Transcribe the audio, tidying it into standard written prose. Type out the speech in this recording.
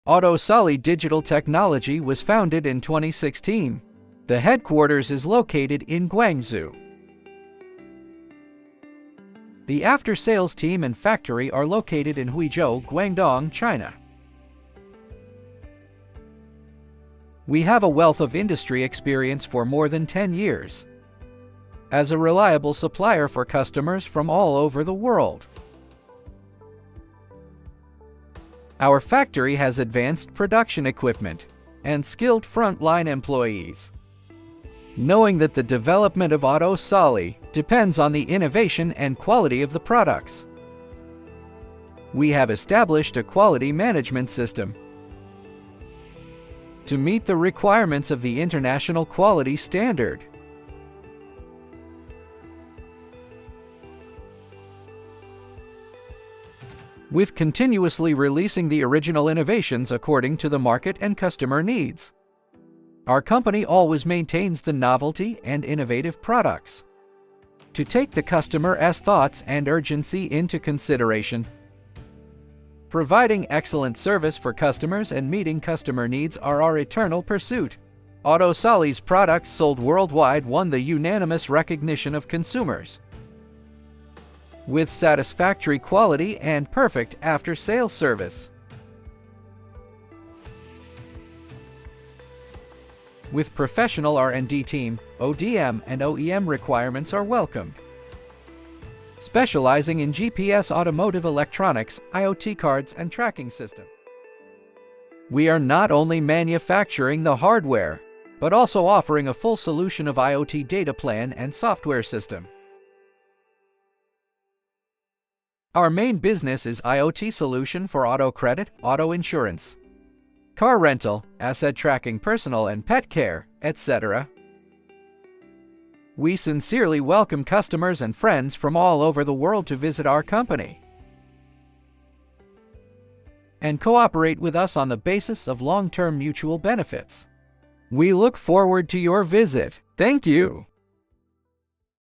Auto-Sali Digital Technology was founded in 2016. The headquarters is located in Guangzhou. The after-sales team and factory are located in Huizhou, Guangdong, China. We have a wealth of industry experience for more than 10 years as a reliable supplier for customers from all over the world. Our factory has advanced production equipment and skilled frontline employees. Knowing that the development of Auto-Sali depends on the innovation and quality of the products, we have established a quality management system to meet the requirements of the international quality standard. With continuously releasing the original innovations according to the market and customer needs, our company always maintains the novelty and innovative products to take the customer's thoughts and urgency into consideration. Providing excellent service for customers and meeting customer needs are our eternal pursuit. Auto-Sali's products sold worldwide won the unanimous recognition of consumers with satisfactory quality and perfect after-sales service. With professional R&D team, ODM and OEM requirements are welcomed. Specializing in GPS automotive electronics, IoT cards and tracking system. We are not only manufacturing the hardware, but also offering a full solution of IoT data plan and software system. Our main business is IoT solution for auto credit, auto insurance, car rental, asset tracking, personal and pet care, etc. We sincerely welcome customers and friends from all over the world to visit our company and cooperate with us on the basis of long-term mutual benefits. We look forward to your visit. Thank you.